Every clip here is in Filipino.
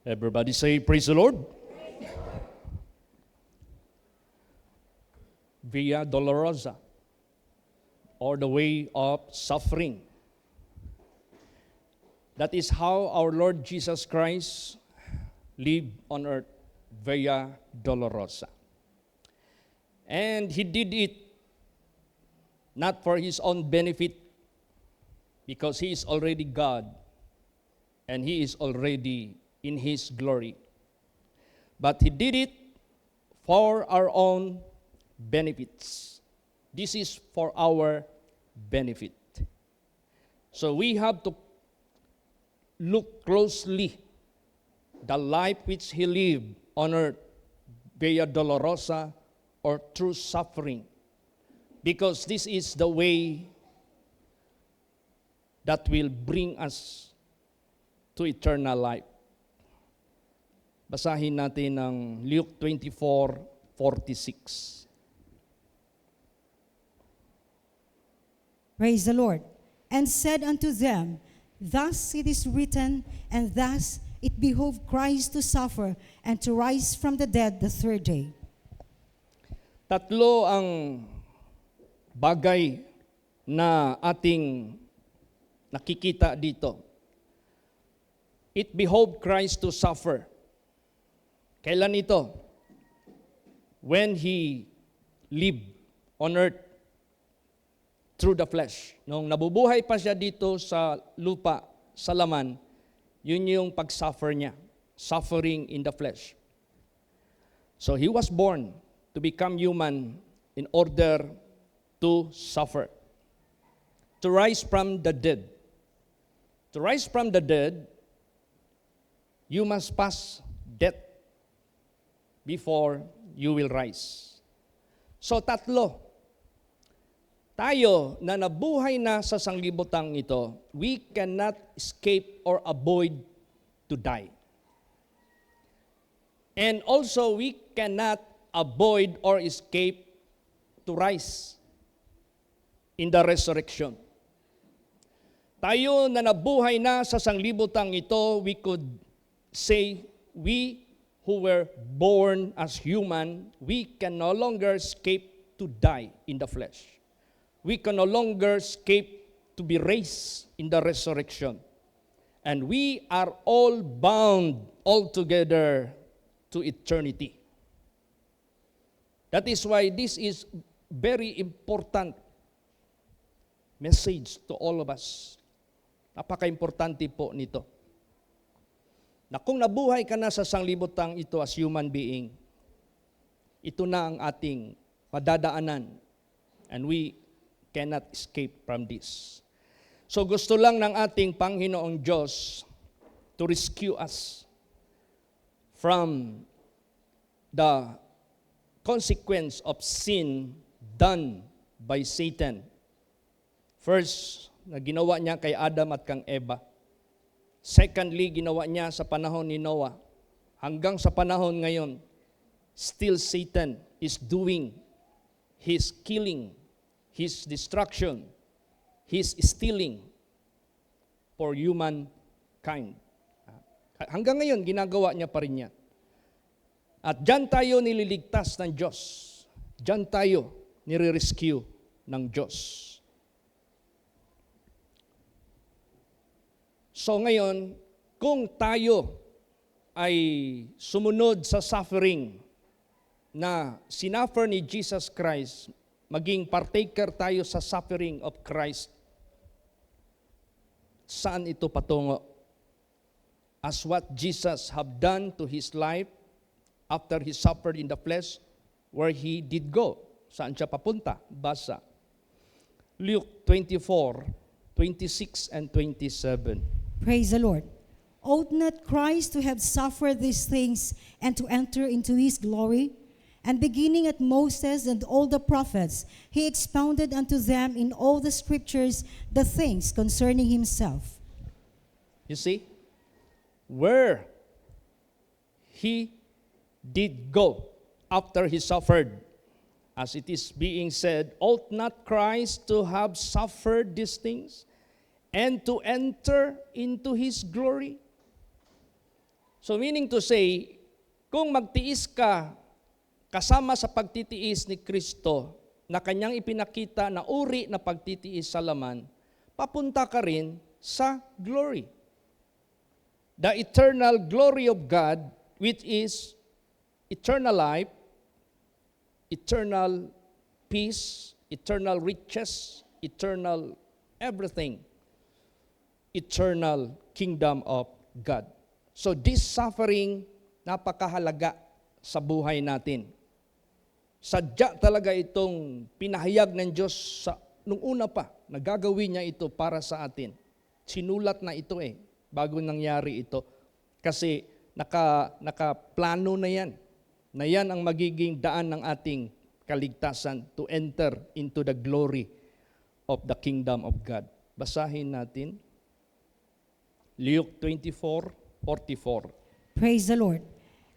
Everybody say, praise the Lord. Via Dolorosa, or the way of suffering. That is how our Lord Jesus Christ lived on earth, Via Dolorosa. And He did it not for His own benefit, because He is already God, and He is already in His glory. But He did it for our own benefits. This is for our benefit. So we have to look closely the life which He lived on earth, Via Dolorosa, or through suffering, because this is the way that will bring us to eternal life. Basahin natin ang Luke 24:46. Praise the Lord. And said unto them, Thus it is written, and thus it behoved Christ to suffer and to rise from the dead the third day. Tatlo ang bagay na ating nakikita dito. It behoved Christ to suffer. Kailan ito? When He lived on earth through the flesh. Nung nabubuhay pa siya dito sa lupa, sa laman, yun yung pag-suffer niya. Suffering in the flesh. So He was born to become human in order to suffer. To rise from the dead. To rise from the dead, you must pass death before you will rise. So tatlo. Tayo na nabuhay na sa sanglibutang ito, we cannot escape or avoid to die. And also, we cannot avoid or escape to rise in the resurrection. Tayo na nabuhay na sa sanglibutang ito, we could say, we who were born as human, we can no longer escape to die in the flesh. We can no longer escape to be raised in the resurrection. And we are all bound altogether to eternity. That is why this is very important message to all of us. Napaka-importante po nito. Na kung nabuhay ka na sa sanglibutang ito as human being, ito na ang ating madadaanan. And we cannot escape from this. So gusto lang ng ating Panginoong Diyos to rescue us from the consequence of sin done by Satan. First, na ginawa niya kay Adam at kang Eva. Secondly, ginawa niya sa panahon ni Noah. Hanggang sa panahon ngayon, still Satan is doing his killing, his destruction, his stealing for humankind. Hanggang ngayon, ginagawa niya pa rin yan. At dyan tayo nililigtas ng Diyos. Dyan tayo nire-rescue ng Diyos. So ngayon, kung tayo ay sumunod sa suffering na sinuffer ni Jesus Christ, maging partaker tayo sa suffering of Christ, saan ito patungo? As what Jesus have done to His life after He suffered in the flesh, where He did go. Saan siya papunta? Basa. Luke 24:26 and 27. Praise the Lord. Ought not Christ to have suffered these things and to enter into His glory? And beginning at Moses and all the prophets, He expounded unto them in all the scriptures the things concerning Himself. You see? Where He did go after He suffered. As it is being said, ought not Christ to have suffered these things and to enter into His glory? So meaning to say, kung magtiis ka kasama sa pagtitiis ni Kristo na kanyang ipinakita na uri na pagtitiis sa laman, papunta ka rin sa glory. The eternal glory of God, which is eternal life, eternal peace, eternal riches, eternal everything, eternal kingdom of God. So this suffering, napakahalaga sa buhay natin. Sadya talaga itong pinahayag ng Diyos nung una pa, nagagawin niya ito para sa atin. Sinulat na ito bago nangyari ito. Kasi nakaplano na yan ang magiging daan ng ating kaligtasan to enter into the glory of the kingdom of God. Basahin natin. Luke 24:44. Praise the Lord.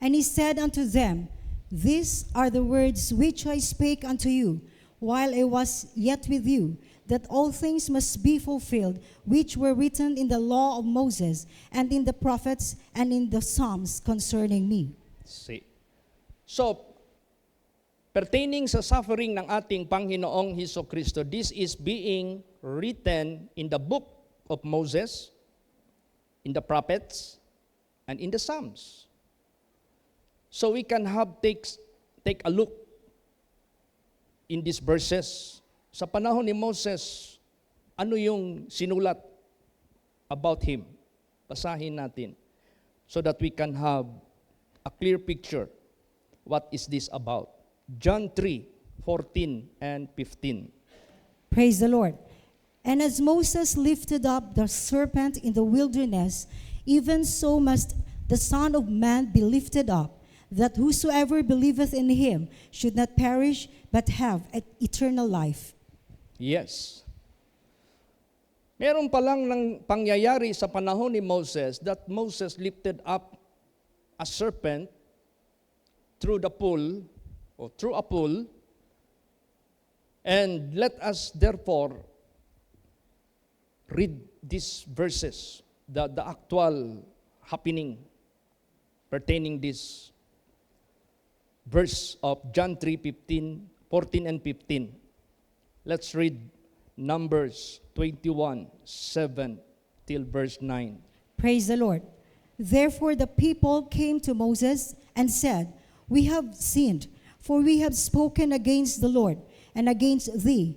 And he said unto them, These are the words which I spake unto you, while I was yet with you, that all things must be fulfilled, which were written in the law of Moses, and in the prophets, and in the Psalms concerning me. See. So, pertaining sa suffering ng ating Panginoong Hesukristo, this is being written in the book of Moses, in the prophets, and in the Psalms. So we can take a look in these verses. Sa panahon ni Moses, ano yung sinulat about him? Basahin natin so that we can have a clear picture. What is this about? John 3:14 and 15. Praise the Lord. And as Moses lifted up the serpent in the wilderness, even so must the Son of Man be lifted up, that whosoever believeth in him should not perish, but have eternal life. Yes. Meron pa lang ng pangyayari sa panahon ni Moses that Moses lifted up a serpent through the pool, or through a pool, and let us therefore read these verses, the actual happening pertaining this verse of John 3:14 and 15. Let's read Numbers 21:7 till verse 9. Praise the Lord. Therefore the people came to Moses and said, We have sinned, for we have spoken against the Lord and against thee.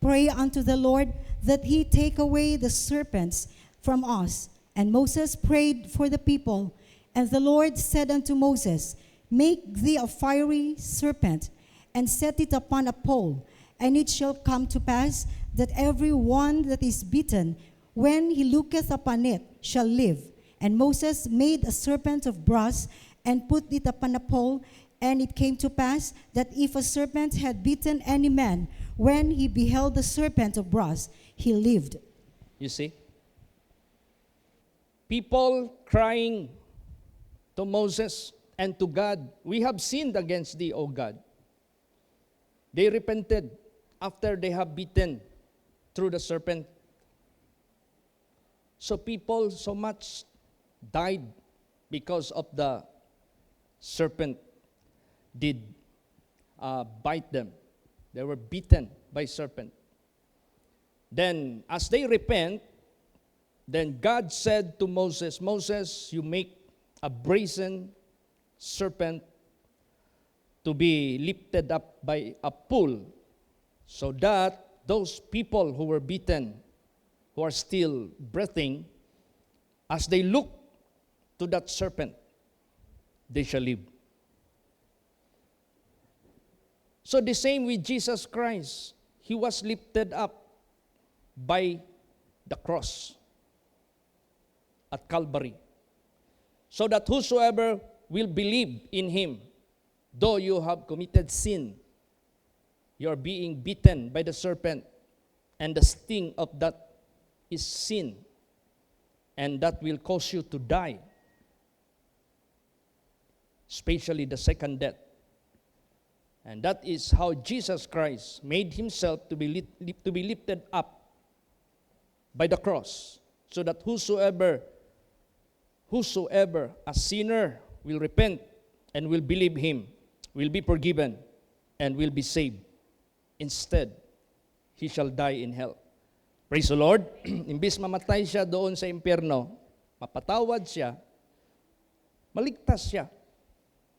Pray unto the Lord that he take away the serpents from us. And Moses prayed for the people, and the Lord said unto Moses, Make thee a fiery serpent, and set it upon a pole, and it shall come to pass that every one that is bitten, when he looketh upon it, shall live. And Moses made a serpent of brass, and put it upon a pole, and it came to pass that if a serpent had bitten any man, when he beheld the serpent of brass, he lived. You see? People crying to Moses and to God, We have sinned against thee, O God. They repented after they have bitten through the serpent. So people so much died because of the serpent did bite them. They were bitten by serpent. Then as they repent, then God said to Moses, Moses, you make a brazen serpent to be lifted up by a pole, so that those people who were bitten, who are still breathing, as they look to that serpent, they shall live. So the same with Jesus Christ. He was lifted up by the cross at Calvary, so that whosoever will believe in him, though you have committed sin, you are being bitten by the serpent, and the sting of that is sin, and that will cause you to die, especially the second death. And that is how Jesus Christ made himself to be lifted up by the cross, so that whosoever whosoever a sinner will repent and will believe him, will be forgiven and will be saved. Instead, he shall die in hell. Praise the Lord. Imbis mamatay siya doon sa impyerno, mapatawad siya, maligtas siya,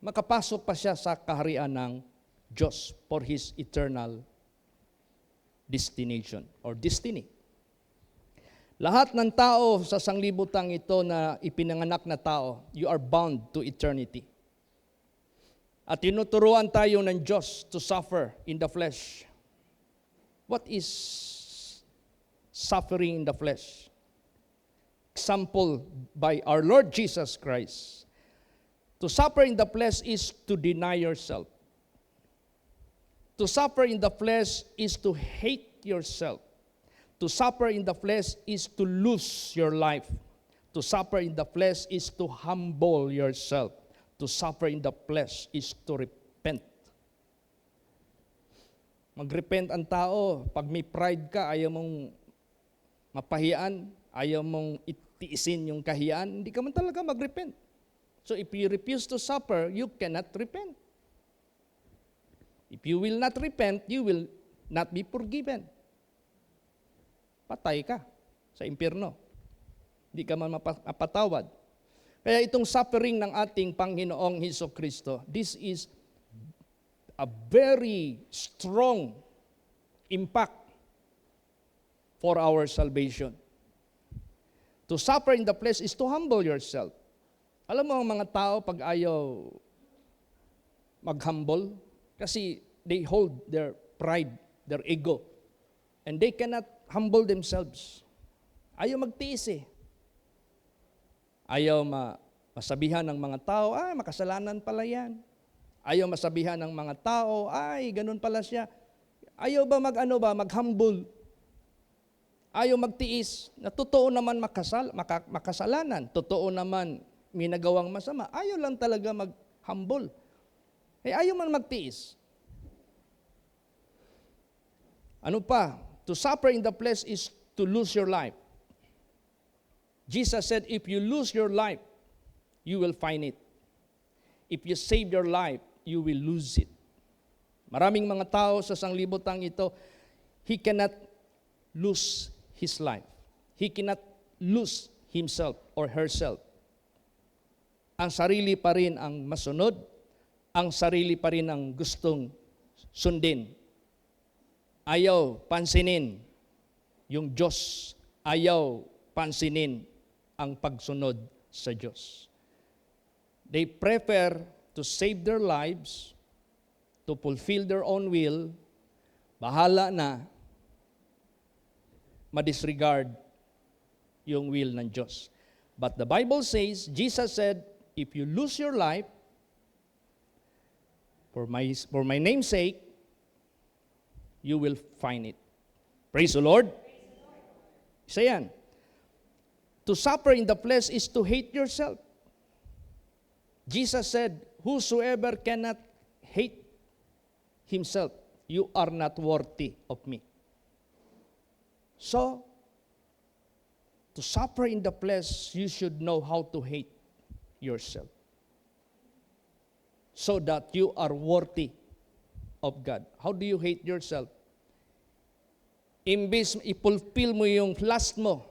makapasok pa siya sa kaharian ng Diyos for his eternal destination or destiny. Lahat ng tao sa sanglibutang ito na ipinanganak na tao, you are bound to eternity. At tinuturuan tayo ng Diyos to suffer in the flesh. What is suffering in the flesh? Example by our Lord Jesus Christ. To suffer in the flesh is to deny yourself. To suffer in the flesh is to hate yourself. To suffer in the flesh is to lose your life. To suffer in the flesh is to humble yourself. To suffer in the flesh is to repent. Mag-repent ang tao. Pag may pride ka, ayaw mong mapahiyan, ayaw mong itiisin yung kahiyan, hindi ka man talaga mag-repent. So if you refuse to suffer, you cannot repent. If you will not repent, you will not be forgiven. Patay ka sa impyerno. Hindi ka man mapatawad. Kaya itong suffering ng ating Panginoong Hesukristo, this is a very strong impact for our salvation. To suffer in the flesh is to humble yourself. Alam mo ang mga tao pag ayaw mag-humble, kasi they hold their pride, their ego, and they cannot humble themselves. Ayaw magtiis eh. Ayaw masabihan ng mga tao, ay, makasalanan pala yan. Ayaw masabihan ng mga tao, ay, ganun pala siya. Ayaw ba mag-humble? Ayaw magtiis, na totoo naman makasalanan, totoo naman may nagawang masama. Ayaw lang talaga mag-humble. Ayaw man magtiis. Ano pa? To suffer in the flesh is to lose your life. Jesus said, if you lose your life, you will find it. If you save your life, you will lose it. Maraming mga tao sa sanglibutang ito, he cannot lose his life. He cannot lose himself or herself. Ang sarili pa rin ang masunod, ang sarili pa rin ang gustong sundin. Ayaw pansinin yung Diyos. Ayaw pansinin ang pagsunod sa Diyos. They prefer to save their lives, to fulfill their own will, bahala na, madisregard yung will ng Diyos. But the Bible says, Jesus said, if you lose your life, for my name's sake, you will find it. Praise the Lord. Isa yan. To suffer in the flesh is to hate yourself. Jesus said, whosoever cannot hate himself, you are not worthy of me. So, to suffer in the flesh, you should know how to hate yourself, so that you are worthy of God. How do you hate yourself? Imbis ipulfill mo yung lust mo,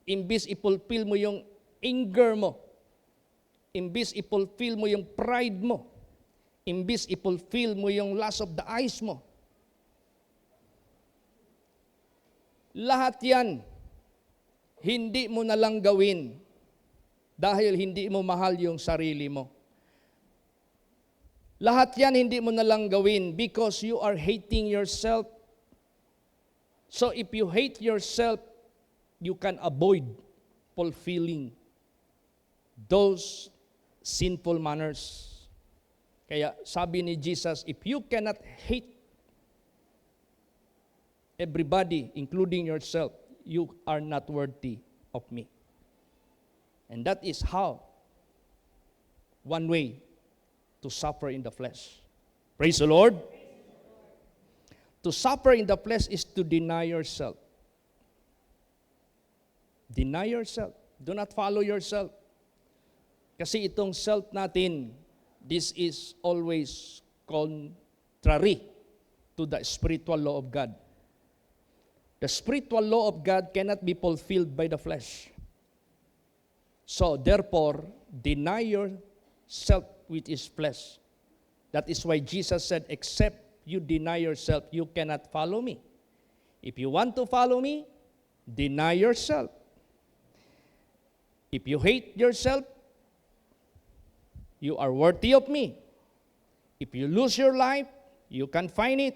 imbis ipulfill mo yung anger mo, imbis ipulfill mo yung pride mo, imbis ipulfill mo yung lust of the eyes mo, lahat yan, hindi mo na lang gawin dahil hindi mo mahal yung sarili mo. Lahat yan hindi mo na lang gawin because you are hating yourself. So if you hate yourself, you can avoid fulfilling those sinful manners. Kaya sabi ni Jesus, if you cannot hate everybody, including yourself, you are not worthy of me. And that is how, one way to suffer in the flesh. Praise the Lord. To suffer in the flesh is to deny yourself. Deny yourself. Do not follow yourself. Kasi itong self natin, this is always contrary to the spiritual law of God. The spiritual law of God cannot be fulfilled by the flesh. So, therefore, deny yourself which is flesh. That is why Jesus said, except you deny yourself, you cannot follow me. If you want to follow me, deny yourself. If you hate yourself, you are worthy of me. If you lose your life, you can find it.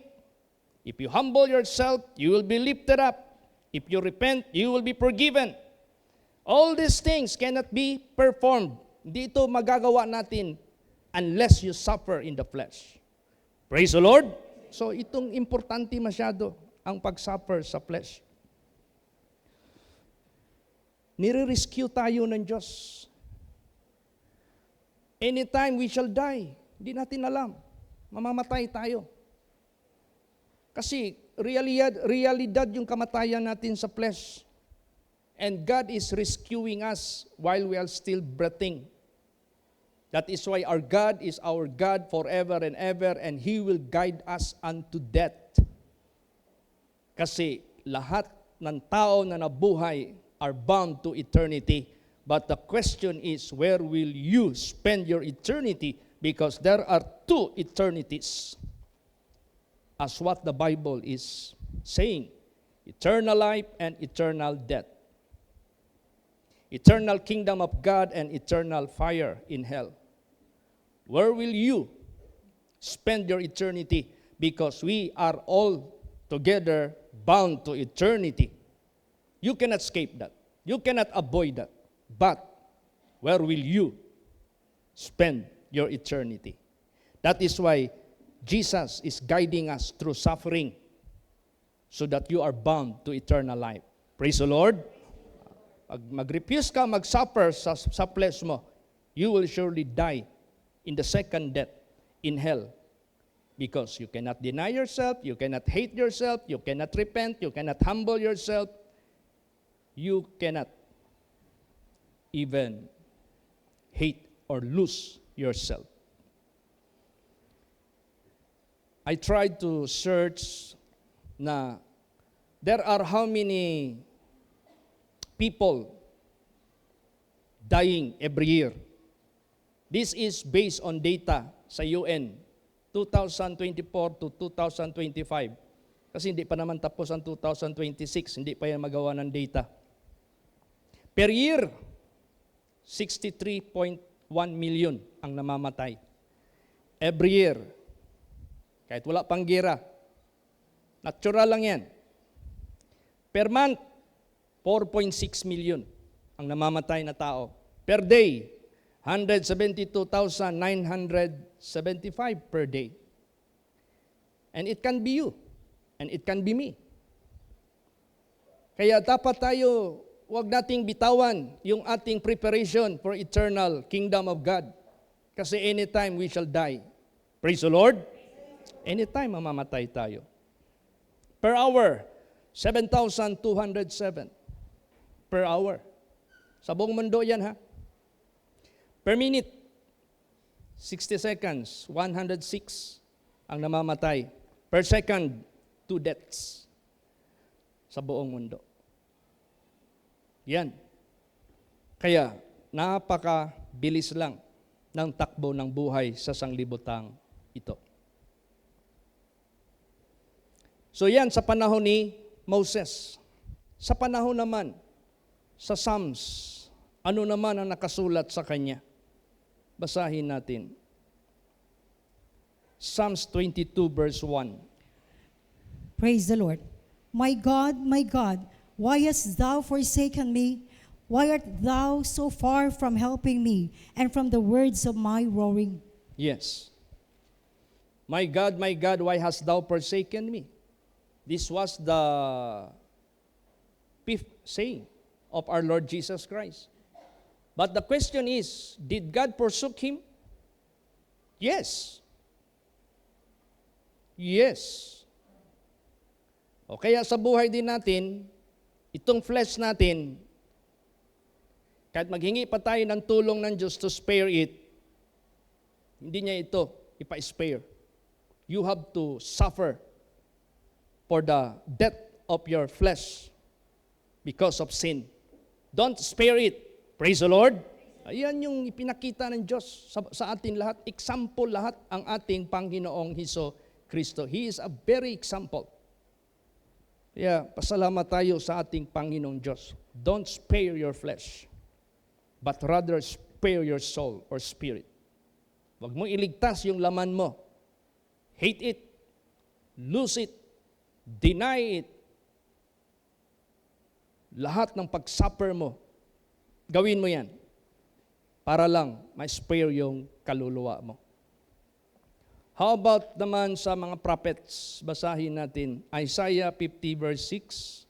If you humble yourself, you will be lifted up. If you repent, you will be forgiven. All these things cannot be performed. Hindi ito magagawa natin unless you suffer in the flesh. Praise the Lord. So itong importante masyado ang pag-suffer sa flesh. Nire-rescue tayo ng Diyos. Anytime we shall die, hindi natin alam. Mamamatay tayo. Kasi realidad yung kamatayan natin sa flesh. And God is rescuing us while we are still breathing. That is why our God is our God forever and ever, and He will guide us unto death. Kasi lahat ng tao na nabuhay are bound to eternity. But the question is, where will you spend your eternity? Because there are two eternities. As what the Bible is saying, eternal life and eternal death. Eternal kingdom of God and eternal fire in hell. Where will you spend your eternity? Because we are all together bound to eternity. You cannot escape that. You cannot avoid that. But where will you spend your eternity? That is why Jesus is guiding us through suffering so that you are bound to eternal life. Praise the Lord. Pag mag-refuse ka mag-suffer sa flesh mo, you will surely die in the second death in hell. Because you cannot deny yourself, you cannot hate yourself, you cannot repent, you cannot humble yourself, you cannot even hate or lose yourself. I tried to search na there are how many people dying every year. This is based on data sa UN, 2024 to 2025. Kasi hindi pa naman tapos ang 2026, hindi pa yan magawa ng data. Per year, 63.1 million ang namamatay. Every year. Kahit wala pang gira. Natural lang yan. Per month, 4.6 million ang namamatay na tao. Per day, 172,975 per day. And it can be you. And it can be me. Kaya dapat tayo, huwag nating bitawan yung ating preparation for eternal kingdom of God. Kasi anytime we shall die. Praise the Lord. Anytime mamamatay tayo. Per hour, 7,207 per hour. Sa buong mundo yan ha. Per minute, 60 seconds, 106 ang namamatay. Per second, 2 deaths sa buong mundo. Yan. Kaya, napakabilis lang ng takbo ng buhay sa sanglibutang ito. So yan sa panahon ni Moses. Sa panahon naman, sa Psalms, ano naman ang nakasulat sa kanya? Basahin natin. Psalms 22 verse 1. Praise the Lord. My God, why hast thou forsaken me? Why art thou so far from helping me and from the words of my roaring? Yes. My God, why hast thou forsaken me? This was the fifth saying of our Lord Jesus Christ. But the question is, did God forsake him? Yes. Yes. O kaya sa buhay din natin, itong flesh natin, Kahit maghingi pa tayo ng tulong ng Diyos to spare it, hindi niya ito ipa-spare. You have to suffer for the death of your flesh because of sin. Don't spare it. Praise the Lord. Ayan yung ipinakita ng Diyos sa atin lahat. Example lahat ang ating Panginoong Hesus Kristo. He is a very example. Kaya pasalamat tayo sa ating Panginoong Diyos. Don't spare your flesh, but rather spare your soul or spirit. Huwag mo iligtas yung laman mo. Hate it, lose it, deny it. Lahat ng pag-suffer mo, gawin mo yan para lang ma-spare yung kaluluwa mo. How about naman sa mga prophets? Basahin natin Isaiah 50 verse 6.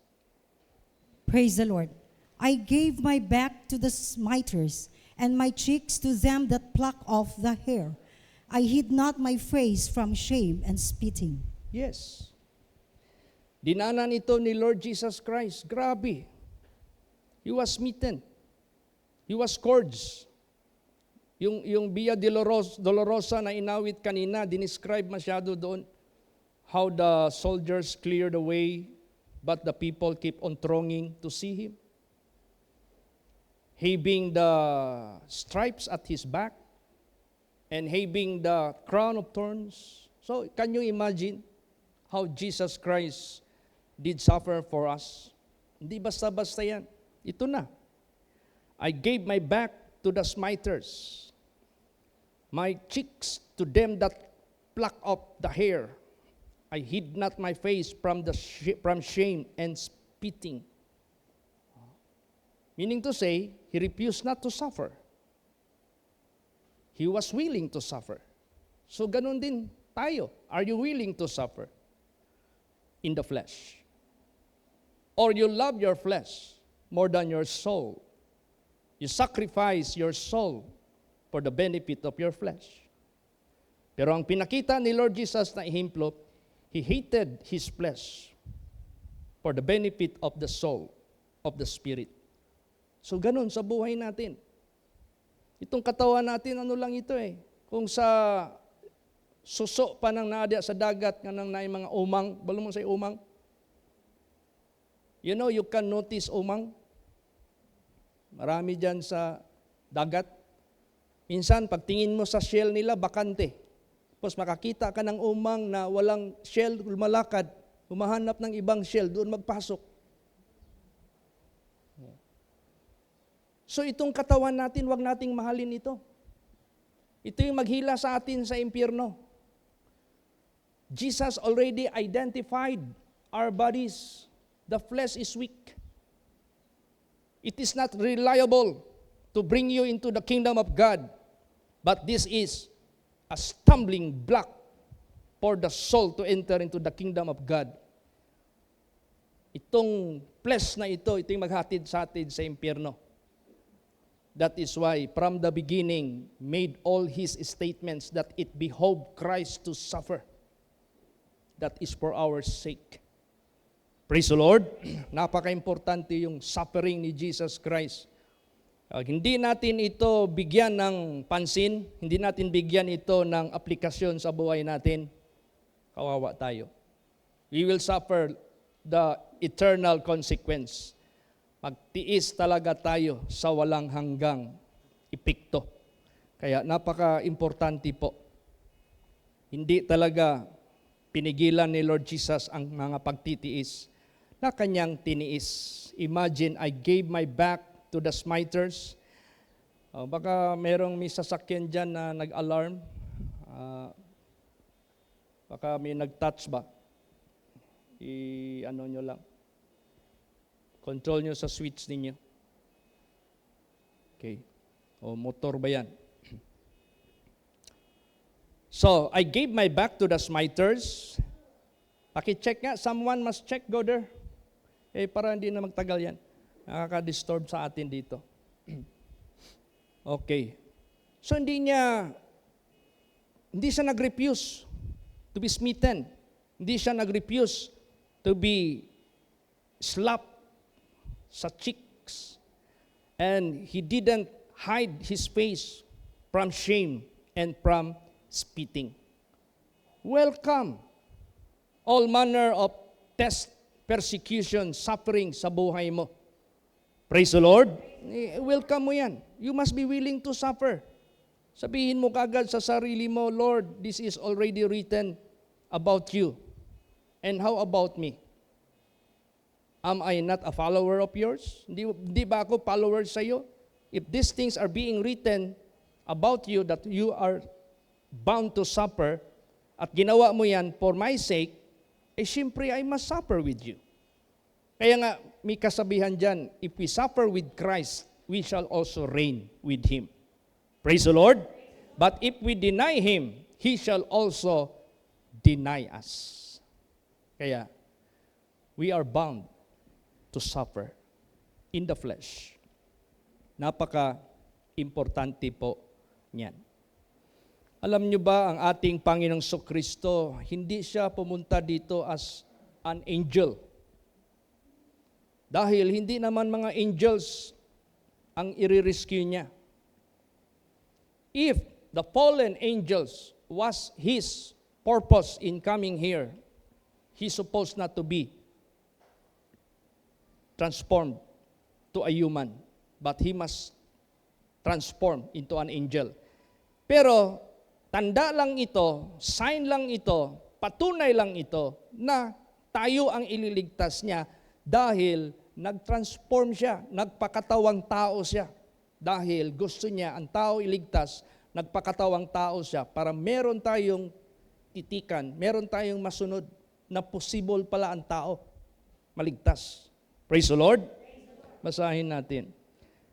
Praise the Lord. I gave my back to the smiters, and my cheeks to them that pluck off the hair. I hid not my face from shame and spitting. Yes. Dinanan ito ni Lord Jesus Christ. Grabe. He was smitten. He was scourged. Yung Via Dolorosa na inawit kanina, dinescribe masyado doon how the soldiers cleared the way, but the people keep on thronging to see him. Having the stripes at his back, and having the crown of thorns. So, can you imagine how Jesus Christ did suffer for us? Hindi basta-basta yan. Ito na. I gave my back to the smiters, my cheeks to them that pluck up the hair. I hid not my face from shame and spitting. Meaning to say, he refused not to suffer. He was willing to suffer. So ganun din tayo. Are you willing to suffer in the flesh? Or you love your flesh more than your soul? You sacrifice your soul for the benefit of your flesh. Pero ang pinakita ni Lord Jesus na ihimplo, He hated His flesh for the benefit of the soul, of the spirit. So ganun sa buhay natin. Itong katawan natin, ano lang ito eh. Kung sa suso pa nang naadya sa dagat, nga nang naay mga umang, balo mo sa umang. You know, you can notice umang. Marami dyan sa dagat. Minsan, pagtingin mo sa shell nila, bakante. Tapos makakita ka ng umang na walang shell, lumalakad, humahanap ng ibang shell, doon magpasok. So itong katawan natin, wag nating mahalin ito. Ito yung maghila sa atin sa impyerno. Jesus already identified our bodies. The flesh is weak. It is not reliable to bring you into the kingdom of God. But this is a stumbling block for the soul to enter into the kingdom of God. Itong flesh na ito yung maghatid sa atin sa impyerno. That is why, from the beginning, made all His statements that it behoved Christ to suffer. That is for our sake. Praise the Lord. Napaka-importante yung suffering ni Jesus Christ. Hindi natin ito bigyan ng pansin, hindi natin bigyan ito ng aplikasyon sa buhay natin, kawawa tayo. We will suffer the eternal consequence. Magtiis talaga tayo sa walang hanggang epekto. Kaya napaka-importante po. Hindi talaga pinigilan ni Lord Jesus ang mga pagtitiis na kanyang tiniis. Imagine, I gave my back to the smiters. Baka merong may sasakyan dyan na nag-alarm. Baka may nag-touch ba? I-ano nyo lang. Control nyo sa switch ninyo. Okay. O motor ba yan? So, I gave my back to the smiters. Paki-check nga. Someone must check. Go there. Para hindi na magtagal yan. Nakaka-disturb sa atin dito. Okay. So, hindi siya nag-refuse to be smitten. Hindi siya nag-refuse to be slapped sa cheeks. And he didn't hide his face from shame and from spitting. Welcome all manner of test, persecution, suffering sa buhay mo. Praise the Lord. Welcome mo yan. You must be willing to suffer. Sabihin mo kagad sa sarili mo, Lord, this is already written about you. And how about me? Am I not a follower of yours? Di ba ako follower sa iyo? If these things are being written about you, that you are bound to suffer, at ginawa mo yan for my sake, syempre I must suffer with you. Kaya nga, may kasabihan dyan, if we suffer with Christ, we shall also reign with Him. Praise the Lord. But if we deny Him, He shall also deny us. Kaya, we are bound to suffer in the flesh. Napaka-importante po niyan. Alam nyo ba, ang ating Panginoong Kristo, hindi siya pumunta dito as an angel. Dahil hindi naman mga angels ang i-rescue niya. If the fallen angels was His purpose in coming here, He's supposed not to be transformed to a human, but He must transform into an angel. Pero tanda lang ito, sign lang ito, patunay lang ito na tayo ang ililigtas niya dahil nag-transform siya, nagpakatawang tao siya. Dahil gusto niya ang tao iligtas, nagpakatawang tao siya para meron tayong titikan, meron tayong masunod na possible pala ang tao maligtas. Praise the Lord. Basahin natin.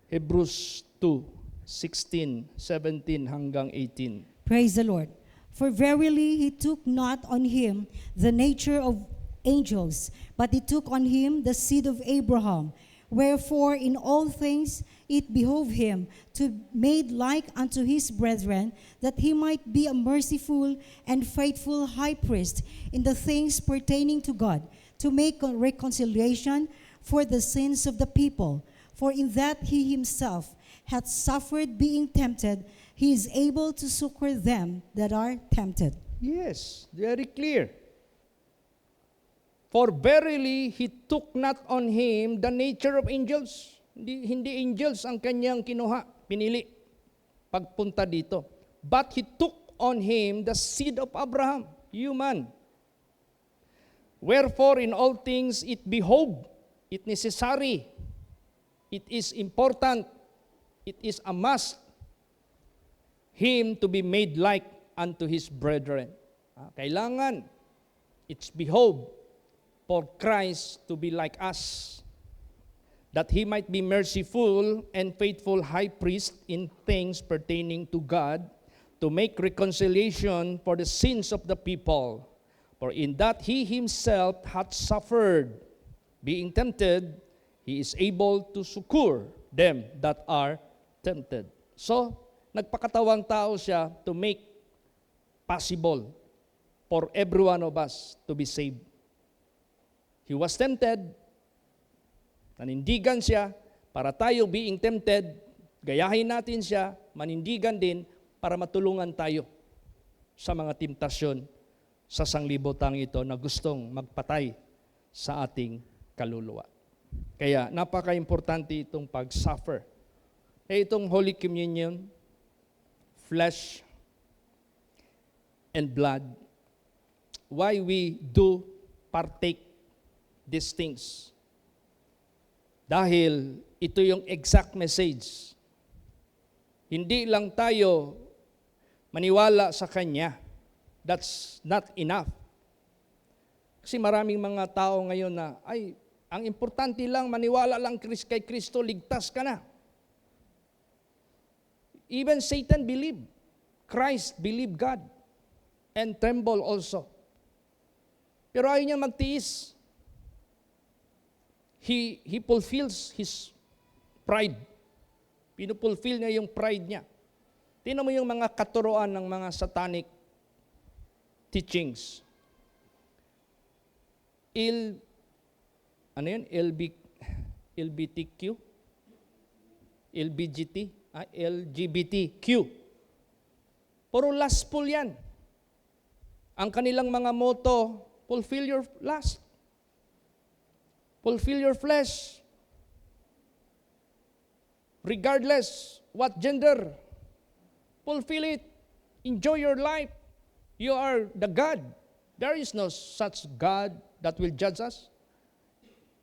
Hebrews 2:16, 17 hanggang 18. Praise the Lord. For verily he took not on him the nature of angels, but he took on him the seed of Abraham. Wherefore in all things it behoved him to be made like unto his brethren, that he might be a merciful and faithful high priest in the things pertaining to God, to make reconciliation for the sins of the people. For in that he himself hath suffered being tempted, he is able to succor them that are tempted. Yes, very clear. For verily he took not on him the nature of angels. Hindi angels ang kanyang kinuha, pinili, pagpunta dito. But he took on him the seed of Abraham, human. Wherefore in all things it behoved, it necessary, it is important, it is a must, him to be made like unto his brethren. Kailangan, it's behoved for Christ to be like us, that he might be merciful and faithful high priest in things pertaining to God, to make reconciliation for the sins of the people. For in that he himself hath suffered, being tempted, he is able to succor them that are tempted. So, nagpakatawang tao siya to make possible for every one of us to be saved. He was tempted, nanindigan siya, para tayo being tempted, gayahin natin siya, manindigan din, para matulungan tayo sa mga temptasyon sa sanglibotang ito na gustong magpatay sa ating kaluluwa. Kaya napaka-importante itong pag-suffer. Itong Holy Communion, flesh and blood, why we do partake these things. Dahil ito yung exact message. Hindi lang tayo maniwala sa Kanya. That's not enough. Kasi maraming mga tao ngayon na, ang importante lang, maniwala lang kay Kristo, ligtas ka na. Even Satan believed. Christ believed God and tremble also. Pero ayaw niya magtiis. He fulfills his pride. Pinupulfill niya yung pride niya. Tingnan mo yung mga katuroan ng mga satanic teachings. LBTQ? LGBTQ. Puro lustful yan. Ang kanilang mga motto, fulfill your lust. Fulfill your flesh. Regardless what gender, fulfill it. Enjoy your life. You are the God. There is no such God that will judge us.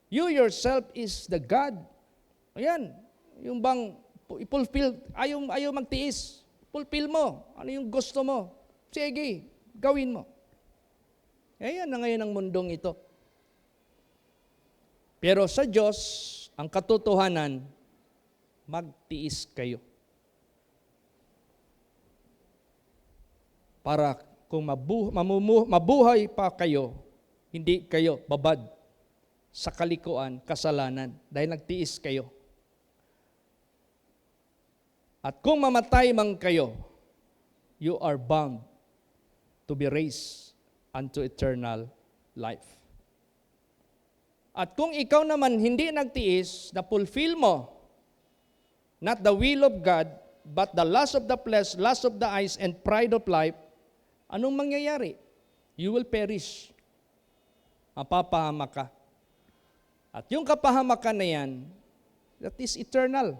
You yourself is the God. Ayan, yung bang fulfill, ayaw magtiis. Fulfill mo. Ano yung gusto mo? Sige, gawin mo. Ayan na ngayon ang mundong ito. Pero sa Diyos, ang katotohanan, magtiis kayo. Para kung mabuhay pa kayo, hindi kayo babad sa kalikuan, kasalanan, dahil nagtiis kayo. At kung mamatay man kayo, you are bound to be raised unto eternal life. At kung ikaw naman hindi nagtiis, na fulfill mo, not the will of God, but the lust of the flesh, lust of the eyes, and pride of life, anong mangyayari? You will perish. Mapapahamak ka. At yung kapahamakan na yan, that is eternal.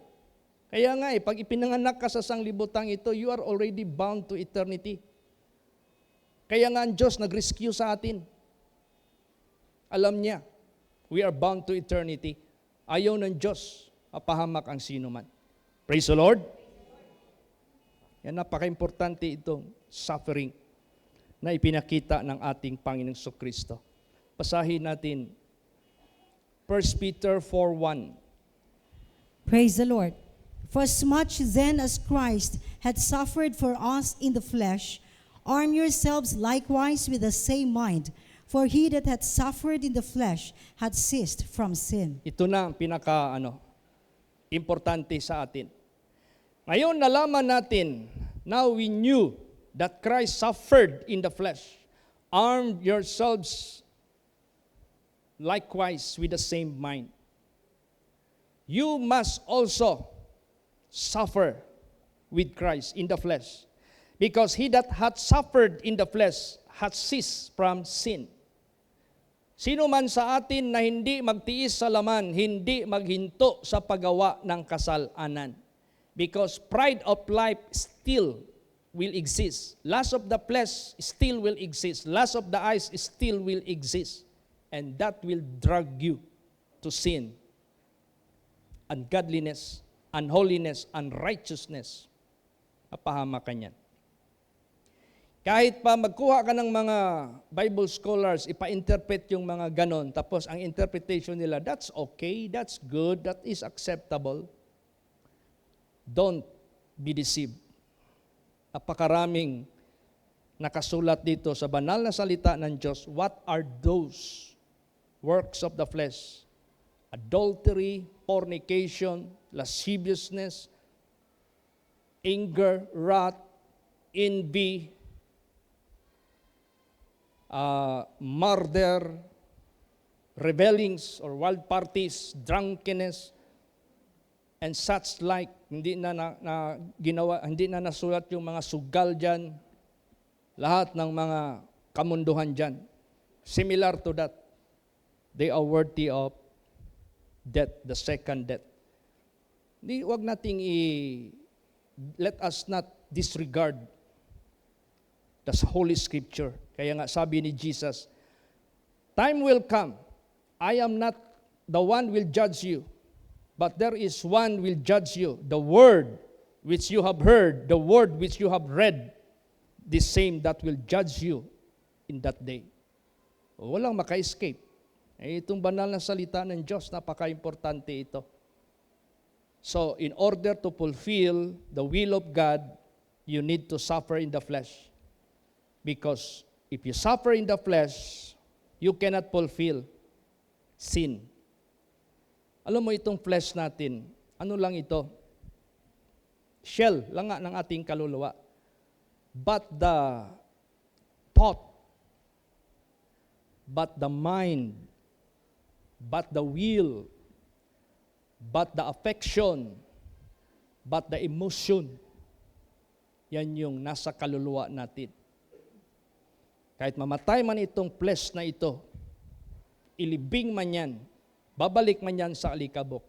Kaya nga pag ipinanganak ka sa sanglibutang ito, you are already bound to eternity. Kaya nga ang Diyos nag-rescue sa atin. Alam niya, we are bound to eternity. Ayaw ng Diyos, mapahamak ang sino man. Praise the Lord. Yan, napaka-importante itong suffering na ipinakita ng ating Panginoong Kristo. Basahin natin 1 Peter 4:1. Praise the Lord. For as much then as Christ had suffered for us in the flesh, arm yourselves likewise with the same mind. For he that had suffered in the flesh had ceased from sin. Ito na ang importante sa atin. Ngayon nalaman natin, now we knew that Christ suffered in the flesh. Arm yourselves likewise with the same mind. You must also suffer with Christ in the flesh, because he that hath suffered in the flesh hath ceased from sin. Sino man sa atin na hindi magtiis sa laman, hindi maghinto sa paggawa ng kasalanan. Because pride of life still will exist. Lust of the flesh still will exist. Lust of the eyes still will exist. And that will drag you to sin, ungodliness, unholiness, unrighteousness. Napahamakan yan. Kahit pa magkuha ka ng mga Bible scholars, ipa-interpret yung mga ganon, tapos ang interpretation nila, that's okay, that's good, that is acceptable. Don't be deceived. Napakaraming nakasulat dito sa banal na salita ng Diyos. What are those works of the flesh? Adultery, fornication, lasciviousness, anger, wrath, envy, murder, rebellings or wild parties, drunkenness, and such like. Hindi na nasulat yung mga sugal dyan, lahat ng mga kamunduhan dyan. Similar to that, they are worthy of death, the second death. Wag nating let us not disregard the Holy Scripture. Kaya nga sabi ni Jesus, time will come, I am not the one will judge you, but there is one will judge you. The word which you have heard, the word which you have read, the same that will judge you in that day. Walang maka-escape. Itong banal na salita ng Diyos, napaka-importante ito. So, in order to fulfill the will of God, you need to suffer in the flesh. Because if you suffer in the flesh, you cannot fulfill sin. Alam mo itong flesh natin, ano lang ito? Shell lang nga ng ating kaluluwa. But the thought, but the mind, but the will, but the affection, but the emotion, yan yung nasa kaluluwa natin. Kahit mamatay man itong flesh na ito, ilibing man yan, babalik man yan sa alikabok,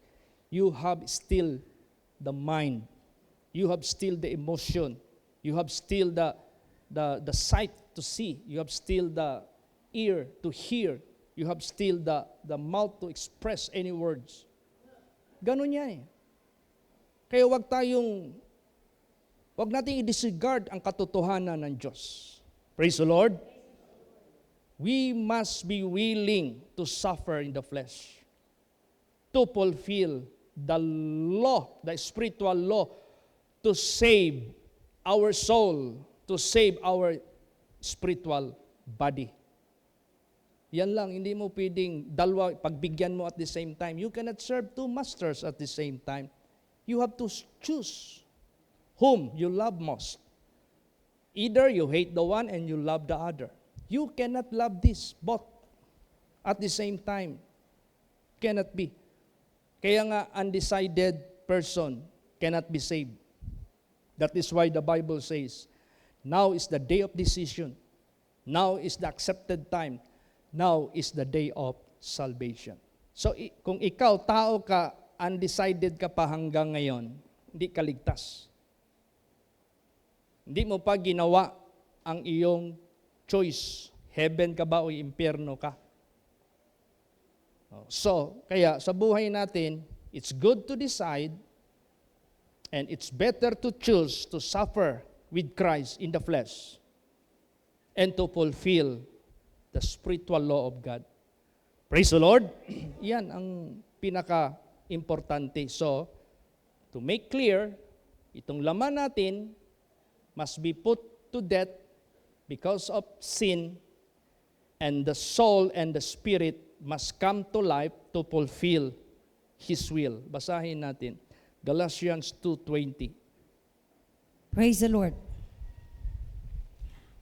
you have still the mind, you have still the emotion, you have still the sight to see, you have still the ear to hear, you have still the mouth to express any words. Ganun yan eh. Kaya wag nating i-disregard ang katotohanan ng Diyos. Praise the Lord. We must be willing to suffer in the flesh to fulfill the law, the spiritual law, to save our soul, to save our spiritual body. Yan lang, hindi mo pwedeng dalawa, pagbigyan mo at the same time. You cannot serve two masters at the same time. You have to choose whom you love most. Either you hate the one and you love the other. You cannot love this both at the same time. Cannot be. Kaya nga, undecided person cannot be saved. That is why the Bible says, now is the day of decision. Now is the accepted time. Now is the day of salvation. So, kung ikaw, tao ka, undecided ka pa hanggang ngayon, hindi ka ligtas. Hindi mo pa ginawa ang iyong choice. Heaven ka ba o impyerno ka? So, kaya sa buhay natin, it's good to decide and it's better to choose to suffer with Christ in the flesh and to fulfill the spiritual law of God. Praise the Lord. Yan ang pinaka-importante. So, to make clear, itong laman natin must be put to death because of sin, and the soul and the spirit must come to life to fulfill His will. Basahin natin. Galatians 2:20. Praise the Lord.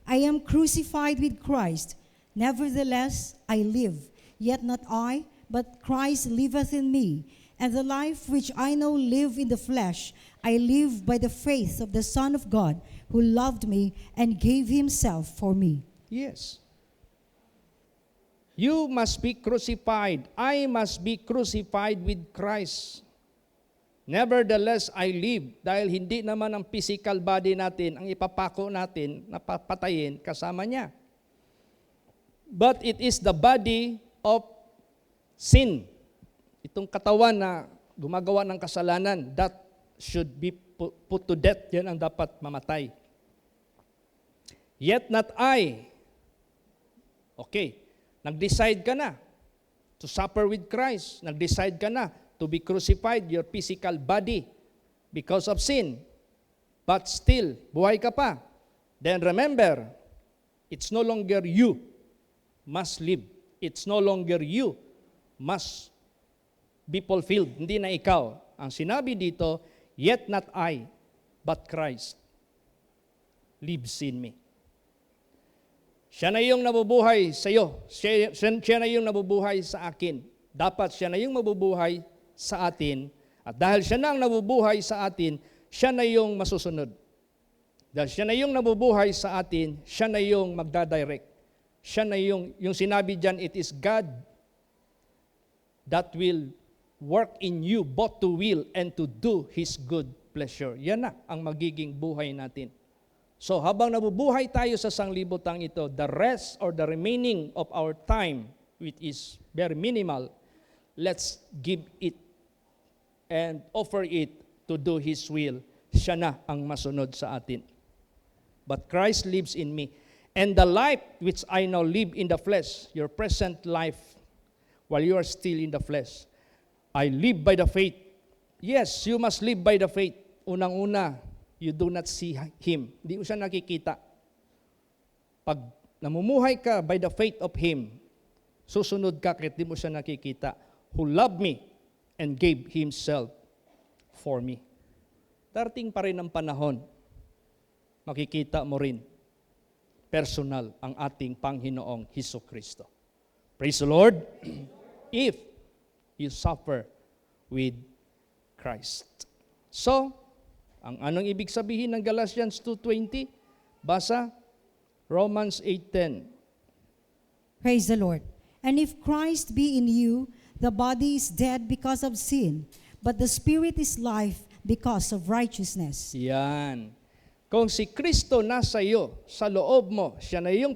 I am crucified with Christ. Nevertheless, I live. Yet not I, but Christ liveth in me. And the life which I now live in the flesh, I live by the faith of the Son of God, who loved me and gave Himself for me. Yes. You must be crucified. I must be crucified with Christ. Nevertheless, I live. Dahil hindi naman ang physical body natin, ang ipapako natin, napapatayin kasama niya. But it is the body of sin. Itong katawan na gumagawa ng kasalanan, that should be put to death. Yan ang dapat mamatay. Yet not I. Okay. Nag-decide ka na to suffer with Christ. Nag-decide ka na to be crucified, your physical body, because of sin. But still, buhay ka pa. Then remember, it's no longer you must live. It's no longer you must be fulfilled. Hindi na ikaw. Ang sinabi dito, yet not I, but Christ lives in me. Siya na yung nabubuhay sa iyo. Siya na yung nabubuhay sa akin. Dapat siya na yung mabubuhay sa atin. At dahil siya na ang nabubuhay sa atin, siya na yung masusunod. Dahil siya na yung nabubuhay sa atin, siya na yung magdadirect. Siya na yung sinabi dyan, it is God that will work in you both to will and to do His good pleasure. Yan na ang magiging buhay natin. So habang nabubuhay tayo sa sanglibutang ito, the rest or the remaining of our time, which is very minimal, let's give it and offer it to do His will. Siya na ang masunod sa atin. But Christ lives in me. And the life which I now live in the flesh, your present life, while you are still in the flesh, I live by the faith. Yes, you must live by the faith. Unang-una, you do not see Him. Hindi mo siya nakikita. Pag namumuhay ka by the faith of Him, susunod ka kahit di mo siya nakikita. Who loved me and gave Himself for me. Darating pa rin ang panahon, makikita mo rin personal ang ating Panginoong Hesukristo. Praise the Lord. If you suffer with Christ. So, Ang anong ibig sabihin ng Galatians 2:20? Basa, Romans 8:10. Praise the Lord. And if Christ be in you, the body is dead because of sin, but the spirit is life because of righteousness. Yan. Kung si Kristo nasa iyo, sa loob mo, siya na yung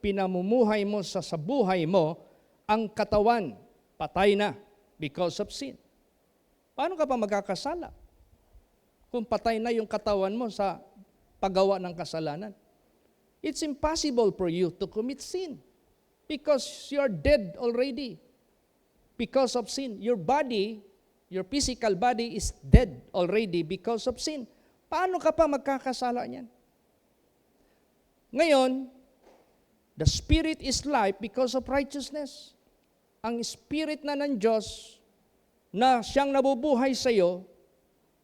pinamumuhay mo sa buhay mo, ang katawan, patay na because of sin. Paano ka pa magkakasala? Kung patay na yung katawan mo sa paggawa ng kasalanan. It's impossible for you to commit sin because you're dead already because of sin. Your body, your physical body is dead already because of sin. Paano ka pa magkakasala niyan? Ngayon, the Spirit is life because of righteousness. Ang Spirit na ng Diyos na siyang nabubuhay sa iyo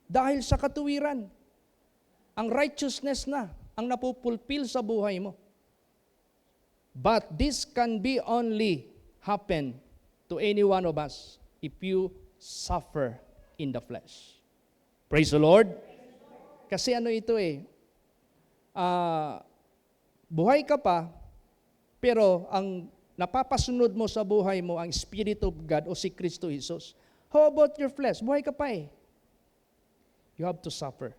dahil sa katuwiran. Ang righteousness na ang napupulpil sa buhay mo. But this can be only happen to any one of us if you suffer in the flesh. Praise the Lord. Kasi ano ito buhay ka pa, pero ang napapasunod mo sa buhay mo ang Spirit of God o si Kristo Jesus. How about your flesh? Buhay ka pa You have to suffer.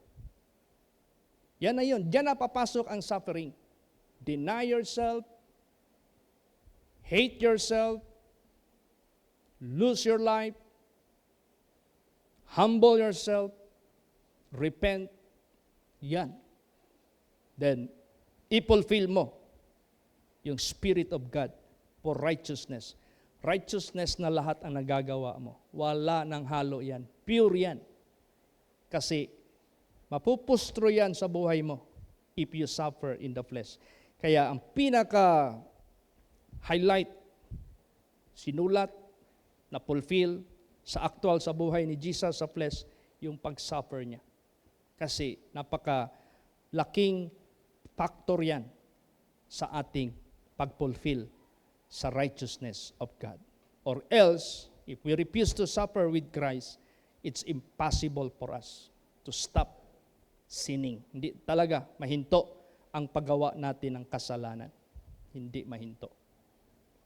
Yan na yun. Diyan na papasok ang suffering. Deny yourself, hate yourself, lose your life, humble yourself, repent. Yan. Then, ipulfill mo yung Spirit of God for righteousness. Righteousness na lahat ang nagagawa mo. Wala nang halo yan. Pure yan. Kasi mapupustro yan sa buhay mo if you suffer in the flesh. Kaya ang pinaka-highlight, sinulat, na-fulfill sa actual sa buhay ni Jesus sa flesh, yung pag-suffer niya. Kasi napaka-laking factor yan sa ating pag-fulfill sa righteousness of God. Or else, if we refuse to suffer with Christ, it's impossible for us to stop sinning. Hindi talaga mahinto ang paggawa natin ng kasalanan. Hindi mahinto.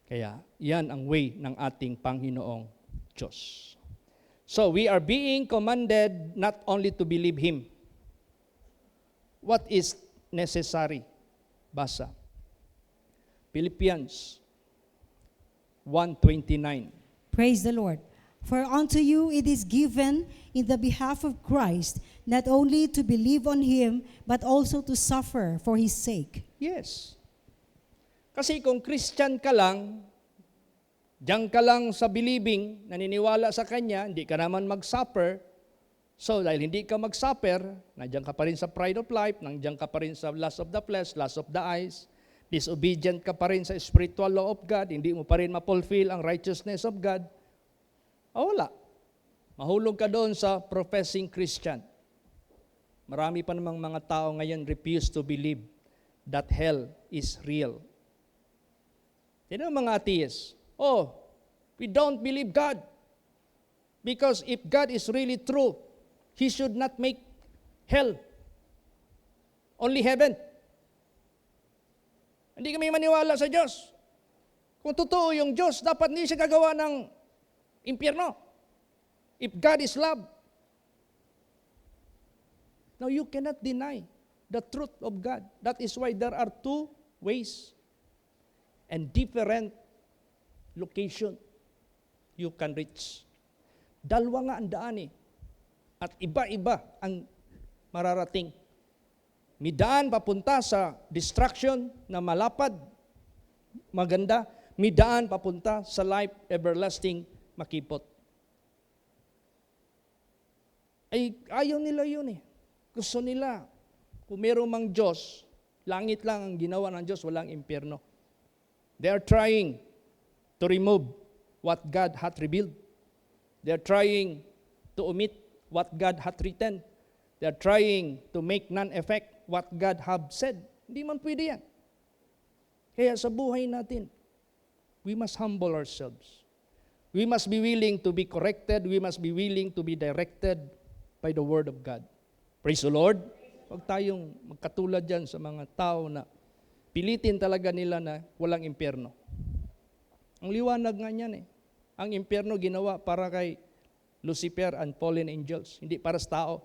Kaya yan ang way ng ating Panginoong Diyos. So we are being commanded not only to believe Him. What is necessary? Basa. Philippians 1:29. Praise the Lord. For unto you it is given in the behalf of Christ, not only to believe on Him, but also to suffer for His sake. Yes. Kasi kung Christian ka lang, diyan ka lang sa believing, naniniwala sa Kanya, hindi ka naman mag-suffer. So dahil hindi ka mag-suffer, nandiyan ka pa rin sa pride of life, nandiyan ka pa rin sa lust of the flesh, lust of the eyes, disobedient ka pa rin sa spiritual law of God, hindi mo pa rin ma-fulfill ang righteousness of God, wala. Mahulog ka doon sa professing Christian. Marami pa namang mga tao ngayon refuse to believe that hell is real. Yan ang mga atheists. We don't believe God. Because if God is really true, He should not make hell. Only heaven. Hindi kami maniwala sa Diyos. Kung totoo yung Diyos, dapat hindi siya gagawa ng impyerno. If God is love. Now you cannot deny the truth of God. That is why there are two ways and different location you can reach. Dalawa nga ang daan at iba-iba ang mararating. May daan papunta sa destruction na malapad, maganda. May daan papunta sa life everlasting, makipot. Ay, ayaw nila yun Gusto nila, kung mayroong mang Diyos, langit lang ang ginawa ng Diyos, walang impyerno. They are trying to remove what God hath revealed. They are trying to omit what God hath written. They are trying to make non-effect what God hath said. Hindi man pwede yan. Kaya sa buhay natin, we must humble ourselves. We must be willing to be corrected. We must be willing to be directed by the Word of God. Praise the Lord. Huwag tayong magkatulad dyan sa mga tao na pilitin talaga nila na walang impyerno. Ang liwanag nga niyan eh. Ang impyerno ginawa para kay Lucifer and fallen angels, hindi para sa tao.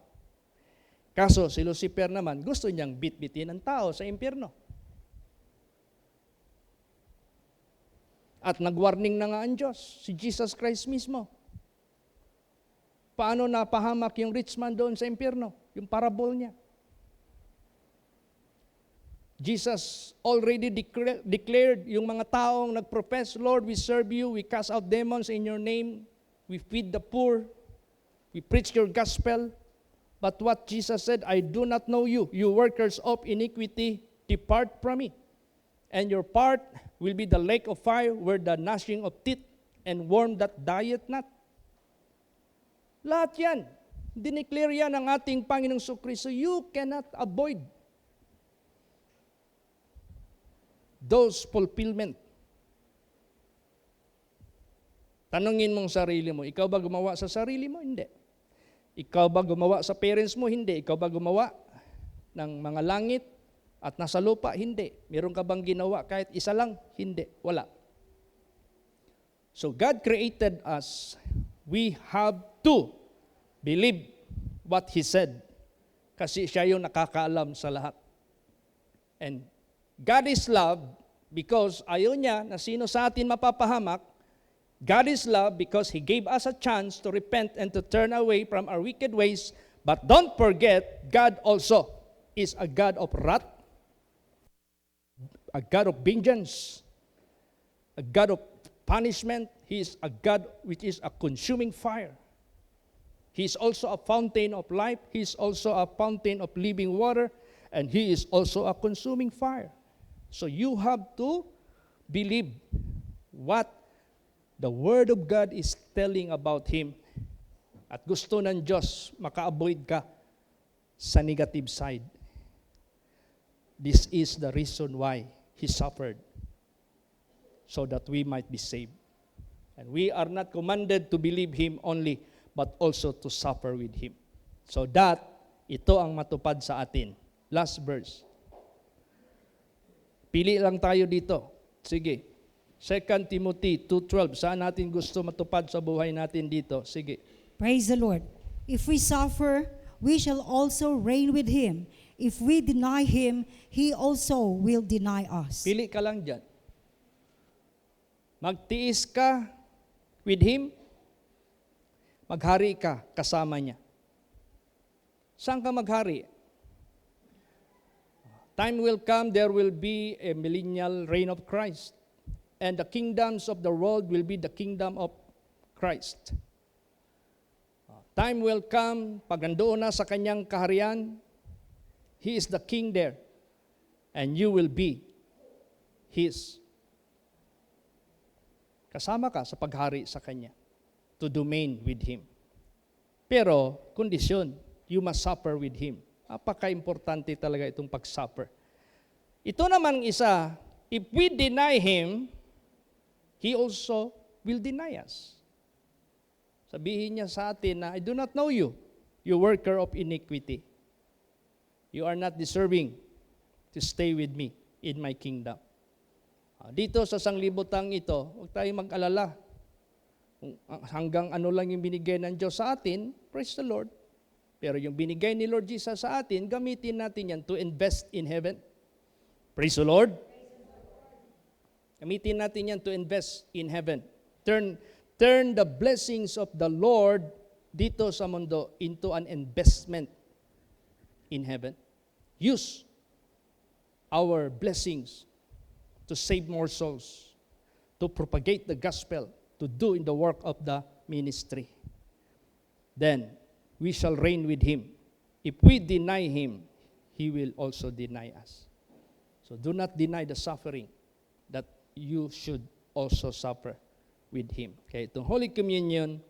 Kaso si Lucifer naman, gusto niyang bitbitin ang tao sa impyerno. At nag-warning na nga ang Diyos, si Jesus Christ mismo. Paano napahamak yung rich man doon sa impyerno? Yung parable niya. Jesus already declared yung mga taong nagprofess, Lord, we serve you, we cast out demons in your name, we feed the poor, we preach your gospel. But what Jesus said, I do not know you, you workers of iniquity, depart from me. And your part will be the lake of fire where the gnashing of teeth and worm that dieth not. Lahat yan. Dineclare yan ng ating Panginoong Kristo. You cannot avoid those fulfillment. Tanungin mong sarili mo, ikaw ba gumawa sa sarili mo? Hindi. Ikaw ba gumawa sa parents mo? Hindi. Ikaw ba gumawa ng mga langit at nasa lupa? Hindi. Meron ka bang ginawa kahit isa lang? Hindi. Wala. So God created us. We have to believe what He said. Kasi siya yung nakakaalam sa lahat. And God is love because ayaw niya na sino sa atin mapapahamak. God is love because He gave us a chance to repent and to turn away from our wicked ways. But don't forget, God also is a God of wrath, a God of vengeance, a God of punishment. He is a God which is a consuming fire. He is also a fountain of life. He is also a fountain of living water. And He is also a consuming fire. So you have to believe what the Word of God is telling about Him. At gusto ng Diyos, maka-avoid ka sa negative side. This is the reason why He suffered, so that we might be saved. And we are not commanded to believe Him only, but also to suffer with Him. So that, ito ang matupad sa atin. Last verse. Pili lang tayo dito. Sige. 2 Timothy 2:12. Saan natin gusto matupad sa buhay natin dito? Sige. Praise the Lord. If we suffer, we shall also reign with Him. If we deny Him, He also will deny us. Pili ka lang dyan. Magtiis ka with Him, maghari ka kasama niya. Saan ka maghari? Time will come, there will be a millennial reign of Christ. And the kingdoms of the world will be the kingdom of Christ. Time will come, pag nandoon na sa kanyang kaharian, He is the king there. And you will be His. Kasama ka sa paghari sa Kanya. To domain with Him. Pero, kondisyon, you must suffer with Him. Napaka-importante talaga itong pag-suffer. Ito naman isa, if we deny Him, He also will deny us. Sabihin niya sa atin na, I do not know you, you worker of iniquity. You are not deserving to stay with me in my kingdom. Dito sa sanglibutang ito, huwag tayong mag-alala. Hanggang ano lang yung binigay ng Diyos sa atin, praise the Lord. Pero yung binigay ni Lord Jesus sa atin, gamitin natin yan to invest in heaven. Praise the Lord. Gamitin natin yan to invest in heaven. Turn the blessings of the Lord dito sa mundo into an investment in heaven. Use our blessings to save more souls, to propagate the gospel, to do in the work of the ministry. Then, we shall reign with Him. If we deny Him, He will also deny us. So do not deny the suffering that you should also suffer with Him. Okay, itong Holy Communion,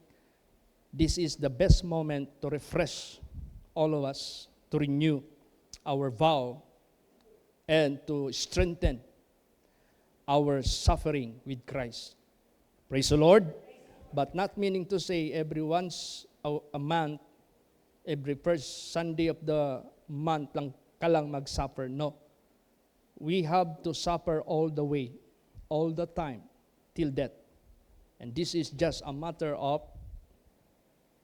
this is the best moment to refresh all of us, to renew our vow, and to strengthen our suffering with Christ. Praise the Lord. But not meaning to say every once a month, every first Sunday of the month lang ka lang mag-suffer. No. We have to suffer all the way, all the time, till death. And this is just a matter of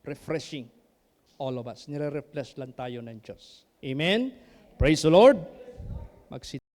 refreshing all of us. Nire-refresh lang tayo ng Diyos. Amen? Praise the Lord. Magsit